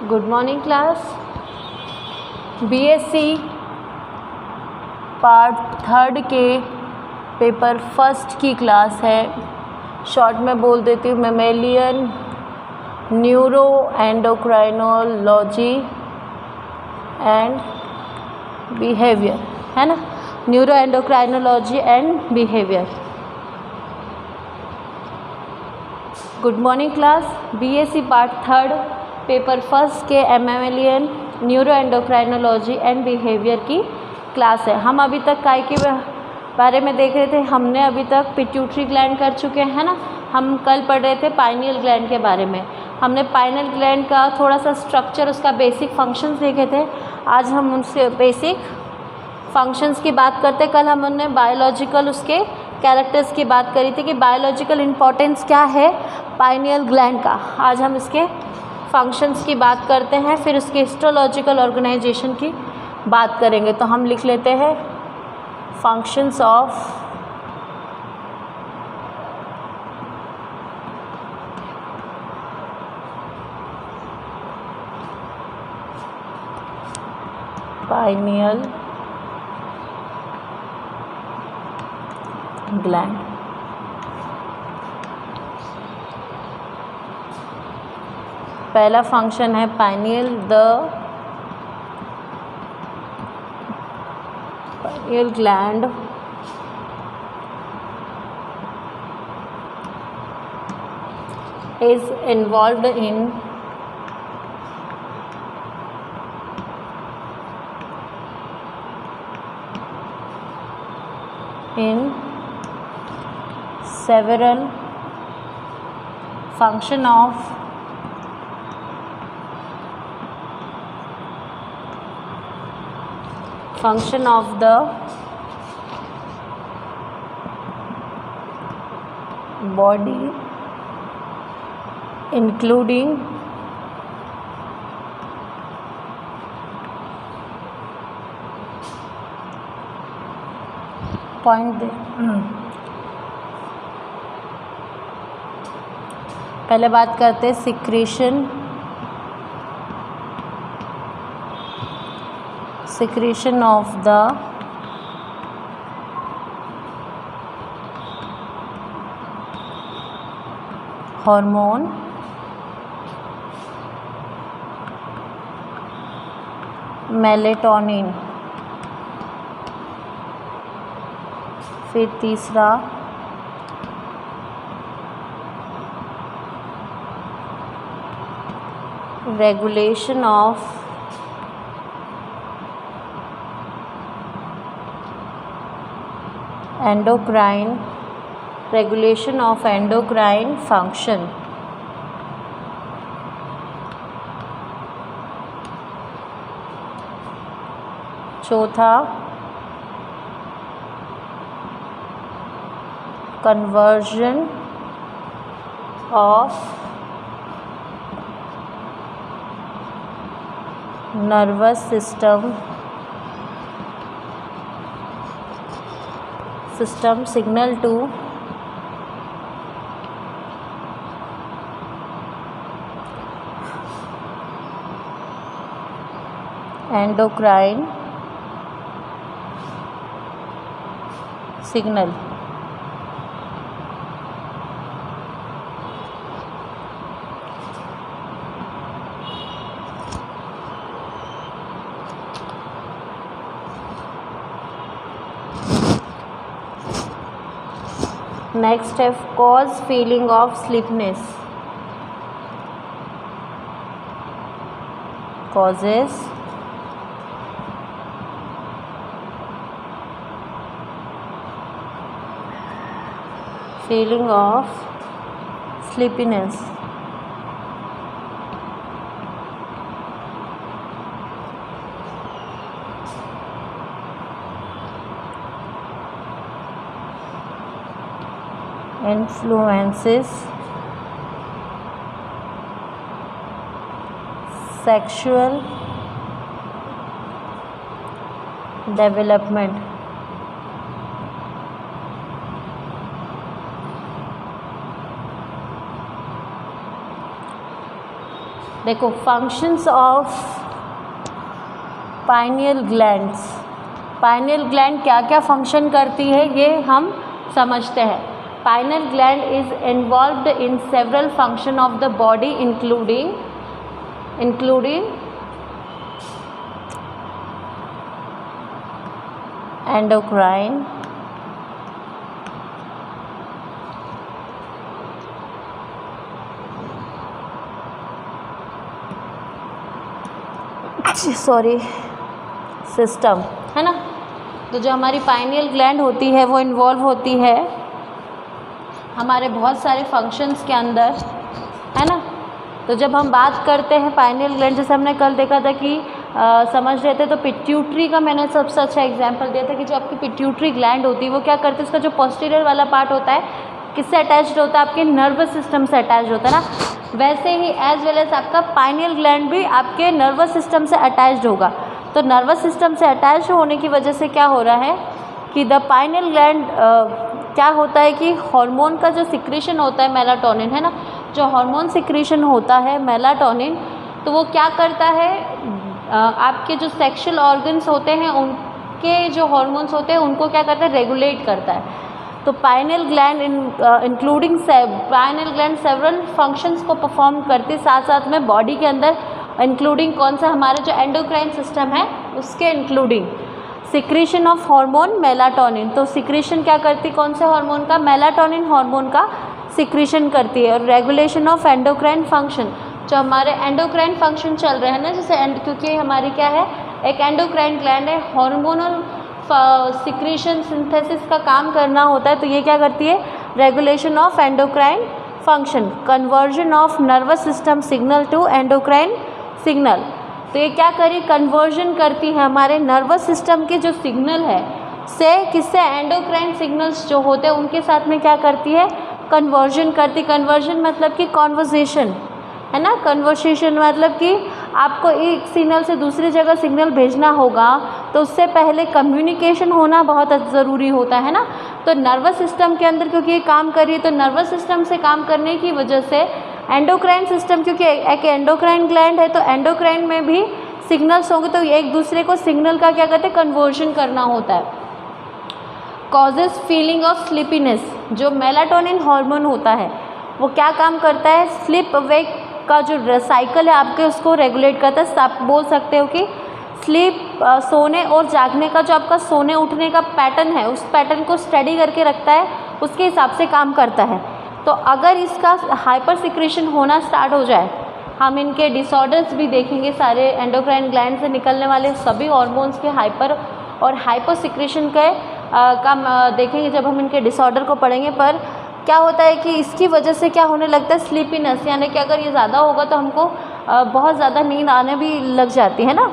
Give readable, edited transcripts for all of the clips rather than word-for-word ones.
Good morning class. BSc part third के paper first की class है। शॉर्ट में बोल देती हूँ, mammalian neuroendocrinology and behaviour, है ना। Neuroendocrinology and behaviour. Good morning class. BSc part third paper first के mammalian neuroendocrinology and behaviour की क्लास है। हम अभी तक काय के बारे में देख रहे थे। हमने अभी तक पिट्यूटरी ग्लैंड कर चुके हैं ना। हम कल पढ़ रहे थे पाइनियल ग्लैंड के बारे में। हमने पाइनियल ग्लैंड का थोड़ा सा स्ट्रक्चर, उसका बेसिक फंक्शंस देखे थे। आज हम उसके बेसिक फंक्शंस की बात करते। कल हमने बायोलॉजिकल उसके कैरेक्टर्स की बात करी थी कि बायोलॉजिकल इम्पोर्टेंस क्या है पाइनियल ग्लैंड का। आज हम इसके फंक्शंस की बात करते हैं, फिर उसके हिस्टोलॉजिकल ऑर्गेनाइजेशन की बात करेंगे। तो हम लिख लेते हैं फंक्शंस ऑफ पाइनियल ग्लैंड। पहला फंक्शन है pineal gland is involved in several function of the body, including point दे। पहले बात करते हैं secretion of the hormone melatonin. फिर तीसरा रेगुलेशन ऑफ एंडोक्राइन फंक्शन। चौथा conversion of nervous system signal to endocrine signal. Next है cause feeling of sleepness. Causes feeling of sleepiness. influences sexual development। देखो functions of pineal glands, pineal gland क्या क्या function करती है ये हम समझते हैं। Pineal gland is involved in several function of the body including endocrine, system, है ना। तो जो हमारी पाइनियल ग्लैंड होती है वो इन्वॉल्व होती है हमारे बहुत सारे फंक्शंस के अंदर, है ना। तो जब हम बात करते हैं पाइनियल ग्लैंड, जैसे हमने कल देखा था कि समझ रहे थे, तो पिट्यूटरी का मैंने सबसे अच्छा एग्जांपल दिया था कि जो आपकी पिट्यूटरी ग्लैंड होती है वो क्या करती है, उसका जो पोस्टीरियर वाला पार्ट होता है किससे अटैच्ड होता है, आपके नर्वस सिस्टम से अटैच्ड होता है ना। वैसे ही एज वेल एज आपका पाइनियल ग्लैंड भी आपके नर्वस सिस्टम से अटैच्ड होगा। तो नर्वस सिस्टम से अटैच्ड होने की वजह से क्या हो रहा है कि द पाइनियल ग्लैंड क्या होता है कि हार्मोन का जो सिक्रीशन होता है मेलाटोनिन, है ना, जो हार्मोन सिक्रीशन होता है मेलाटोनिन, तो वो क्या करता है आपके जो सेक्सुअल ऑर्गन्स होते हैं उनके जो हार्मोन्स होते हैं उनको क्या करता है, रेगुलेट करता है। तो pineal gland including pineal gland several functions को परफॉर्म करते, साथ साथ में बॉडी के अंदर इंक्लूडिंग कौन सा, हमारा जो एंडोक्राइन सिस्टम है उसके including secretion of hormone melatonin. तो सिक्रीशन क्या करती, कौन से हार्मोन का, मेलाटोनिन हार्मोन का सिक्रीशन करती है। और रेगुलेशन ऑफ एंडोक्राइन फंक्शन, जो हमारे एंडोक्राइन फंक्शन चल रहे हैं ना, जैसे क्योंकि हमारी क्या है, एक एंडोक्राइन ग्लैंड है, हार्मोनल सिक्रीशन सिंथेसिस का काम करना होता है। तो ये क्या करती है, regulation of endocrine function, conversion of nervous system signal to endocrine signal. तो ये क्या करी, कन्वर्जन करती है हमारे नर्वस सिस्टम के जो सिग्नल है से किससे, एंडोक्राइन सिग्नल्स जो होते हैं उनके साथ में क्या करती है, कन्वर्जन करती। कन्वर्जन मतलब कि कॉन्वर्सेशन, है ना। कन्वर्सेशन मतलब कि आपको एक सिग्नल से दूसरी जगह सिग्नल भेजना होगा तो उससे पहले कम्युनिकेशन होना बहुत ज़रूरी होता है ना। तो नर्वस सिस्टम के अंदर क्योंकि ये काम कर रही है, तो नर्वस सिस्टम से काम करने की वजह से एंडोक्राइन सिस्टम, क्योंकि एक एंडोक्राइन ग्लैंड है तो एंडोक्राइन में भी सिग्नल्स होंगे, तो एक दूसरे को सिग्नल का क्या कहते हैं, कन्वर्जन करना होता है। कॉजेस फीलिंग ऑफ स्लीपीनेस, जो मेलाटोनिन हार्मोन होता है वो क्या काम करता है, स्लीप वेक का जो साइकिल है आपके उसको रेगुलेट करता है। आप बोल सकते हो कि स्लीप सोने और जागने का जो आपका सोने उठने का पैटर्न है उस पैटर्न को स्टडी करके रखता है, उसके हिसाब से काम करता है। तो अगर इसका हाइपर सिक्रेशन होना स्टार्ट हो जाए, हम इनके डिसऑर्डर्स भी देखेंगे, सारे एंडोक्राइन ग्लैंड से निकलने वाले सभी हार्मोन्स के हाइपर और हाइपर सिक्रेशन के काम देखेंगे जब हम इनके डिसऑर्डर को पढ़ेंगे। पर क्या होता है कि इसकी वजह से क्या होने लगता है, स्लीपीनेस, यानी कि अगर ये ज़्यादा होगा तो हमको बहुत ज़्यादा नींद आने भी लग जाती है ना।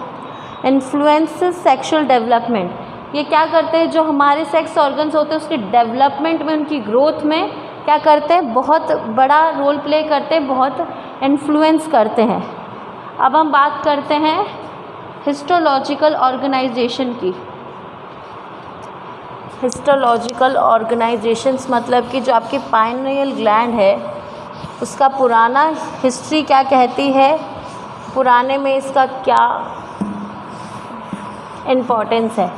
इन्फ्लुएंस सेक्सुअल डेवलपमेंट, ये क्या करते हैं, जो हमारे सेक्स ऑर्गन्स होते हैं उसकी डेवलपमेंट में, उनकी ग्रोथ में क्या करते हैं, बहुत बड़ा रोल प्ले करते हैं, बहुत इन्फ्लुएंस करते हैं। अब हम बात करते हैं हिस्टोलॉजिकल ऑर्गेनाइजेशन की। हिस्टोलॉजिकल ऑर्गेनाइजेशंस मतलब कि जो आपकी पाइनियल ग्लैंड है उसका पुराना हिस्ट्री क्या कहती है, पुराने में इसका क्या इम्पोर्टेंस है।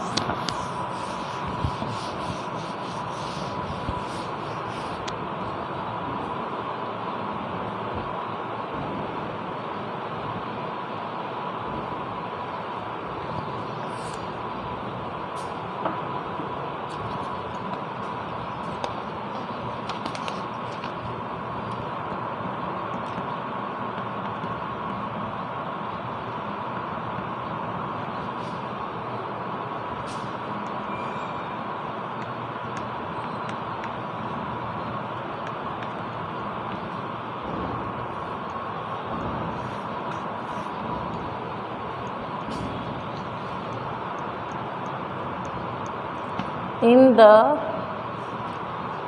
In the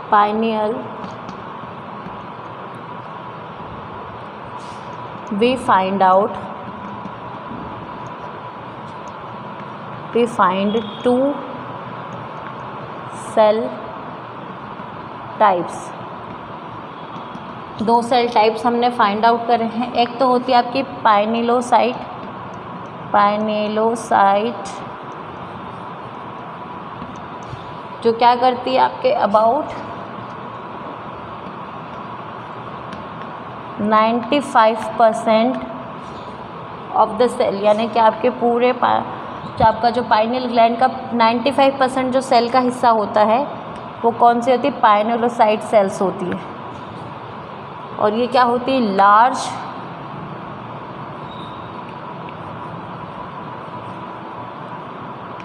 pineal we find two cell types, दो सेल टाइप्स हमने फाइंड आउट करे हैं। एक तो होती है आपकी पाइनेलोसाइट, जो क्या करती है आपके अबाउट 95% ऑफ द सेल, यानी कि आपके पूरे जो आपका जो पाइनियल ग्लैंड का 95% जो सेल का हिस्सा होता है वो कौन सी होती है? पाइनेलोसाइट सेल्स होती है। और ये क्या होती है? Large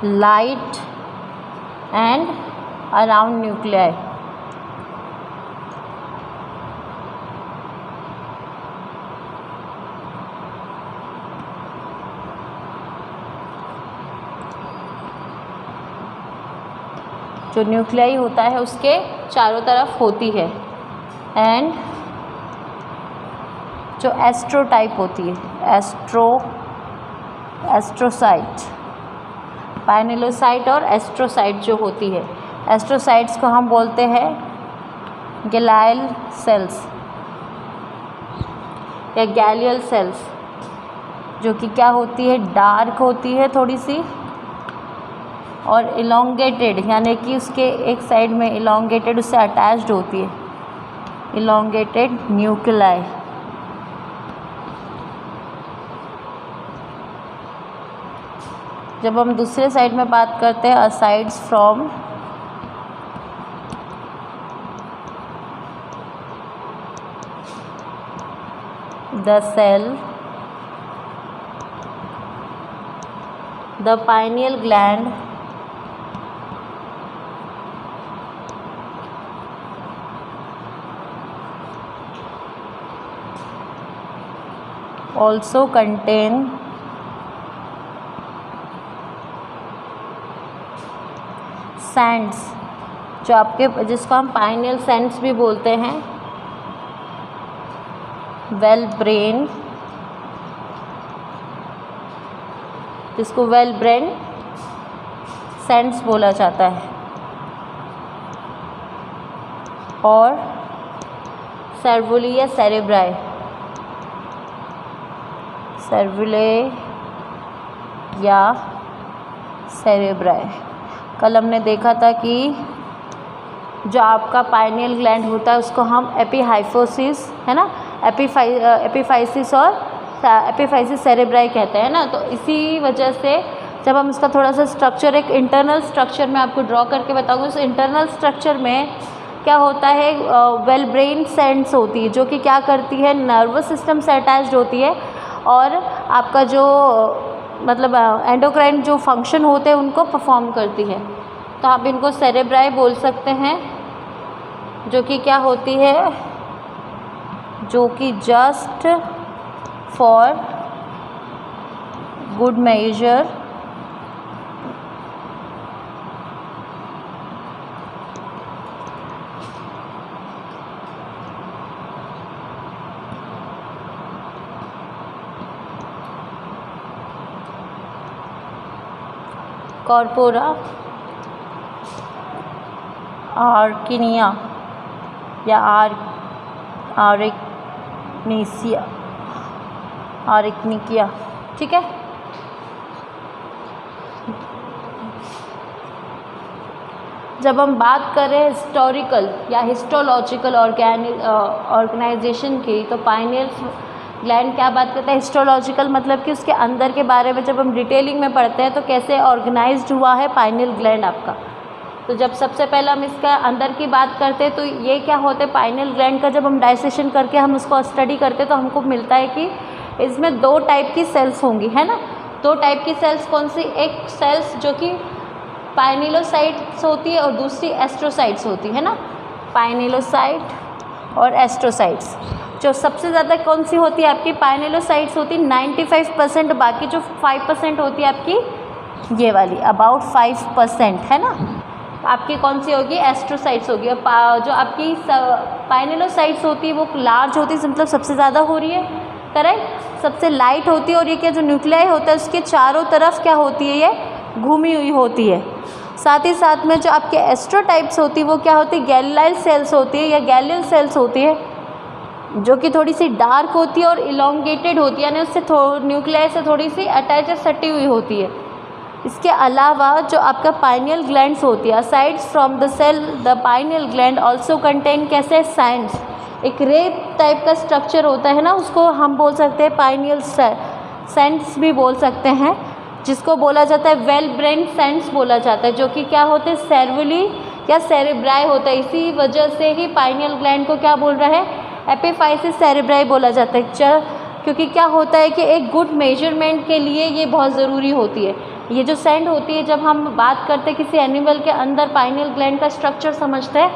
light and around nuclei. जो न्यूक्लियाई होता है उसके चारों तरफ होती है। एंड जो एस्ट्रोटाइप होती है, एस्ट्रोसाइट, पाइनेलोसाइट और एस्ट्रोसाइट जो होती है, एस्ट्रोसाइट्स को हम बोलते हैं गैलियल सेल्स या गैलियल सेल्स, जो कि क्या होती है? डार्क होती है थोड़ी सी और इलोंगेटेड, यानी कि उसके एक साइड में इलोंगेटेड उससे अटैच्ड होती है, इलोंगेटेड न्यूक्लियाई। जब हम दूसरे साइड में बात करते हैं asides from the cell, the pineal gland also contain sands, जो आपके जिसको हम पाइनियल सैंड्स भी बोलते हैं, वेल ब्रेन, जिसको वेल ब्रेन सैंड्स बोला जाता है, और सर्वुली या सेरेब्राई, सर्वुले या सेरेब्राई। कल हमने देखा था कि जो आपका पाइनियल ग्लैंड होता है उसको हम एपीहाइफोसिस, है ना, एपीफाइसिस और एपीफाइसिस सेरेब्राई कहते हैं ना। तो इसी वजह से जब हम इसका थोड़ा सा स्ट्रक्चर, एक इंटरनल स्ट्रक्चर में आपको ड्रॉ करके बताऊंगी, उस इंटरनल स्ट्रक्चर में क्या होता है? वेल ब्रेन सेंड्स होती है, जो कि क्या करती है? नर्वस सिस्टम से अटैच्ड होती है और आपका जो मतलब एंडोक्राइन जो फंक्शन होते हैं उनको परफॉर्म करती है। तो आप इनको सेरेब्राई बोल सकते हैं, जो कि क्या होती है? जो कि just for good measure corpora आर्किनिया या आर्किनिकिया, ठीक है। जब हम बात करें हिस्टोरिकल या हिस्टोलॉजिकल ऑर्गेनाइजेशन की, तो पाइनियल ग्लैंड क्या बात करता है? हिस्टोलॉजिकल मतलब कि उसके अंदर के बारे में जब हम डिटेलिंग में पढ़ते हैं तो कैसे ऑर्गेनाइज्ड हुआ है पाइनियल ग्लैंड आपका। तो जब सबसे पहले हम इसका अंदर की बात करते हैं तो ये क्या होता है? पाइनियल ग्लैंड का जब हम डाइसेशन करके हम उसको स्टडी करते हैं तो हमको मिलता है कि इसमें दो टाइप की सेल्स होंगी, है ना। दो टाइप की सेल्स कौन सी? एक सेल्स जो कि पाइनेलोसाइट्स होती है और दूसरी एस्ट्रोसाइट्स होती है ना, पाइनेलोसाइट और एस्ट्रोसाइट्स। जो सबसे ज़्यादा कौन सी होती है आपकी? पाइनेलोसाइट्स होती है 95%, बाकी जो 5% होती है आपकी ये वाली अबाउट 5%, है ना, आपकी कौन सी होगी? एस्ट्रोसाइट्स होगी। और जो आपकी पाइनेलोसाइट्स होती है वो लार्ज होती है, मतलब सबसे ज़्यादा हो रही है, करेक्ट, सबसे लाइट होती है। और ये क्या जो न्यूक्लियाई होता है उसके चारों तरफ क्या होती है? ये घूमी हुई होती है। साथ ही साथ में जो आपके एस्ट्रोटाइप्स होती है वो क्या होती है? गैलियल सेल्स होती है या गैलियल सेल्स होती है, जो कि थोड़ी सी डार्क होती है और इलोंगेटेड होती है, यानी उससे न्यूक्लियस से थोड़ी सी अटैच या सटी हुई होती है। इसके अलावा जो आपका पाइनियल ग्लैंड्स होती है, aside from the cell the pineal gland also contain कैसे सैंड्स, एक रेत टाइप का स्ट्रक्चर होता है ना, उसको हम बोल सकते हैं पाइनियल सैंड्स भी बोल सकते हैं, जिसको बोला जाता है वेल ब्रेन सैंड्स बोला जाता है, जो कि क्या होते हैं सेरेबली या सेरेब्राई होता है। इसी वजह से ही पाइनियल ग्लैंड को क्या बोल रहा है, एपिफाइसिस सेरेब्राई बोला जाता है। क्योंकि क्या होता है कि एक गुड मेजरमेंट के लिए ये बहुत ज़रूरी होती है। ये जो सैंड होती है, जब हम बात करते हैं किसी एनिमल के अंदर पाइनियल ग्लैंड का स्ट्रक्चर समझते हैं,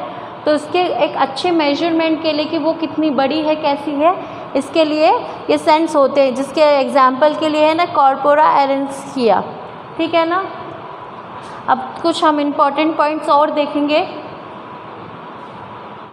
तो उसके एक अच्छे मेजरमेंट के लिए कि वो कितनी बड़ी है कैसी है, इसके लिए ये सैंड्स होते हैं, जिसके एग्जांपल के लिए है ना कॉर्पोरा एरेंसिया। ठीक है ना। अब कुछ हम इम्पॉर्टेंट पॉइंट्स और देखेंगे।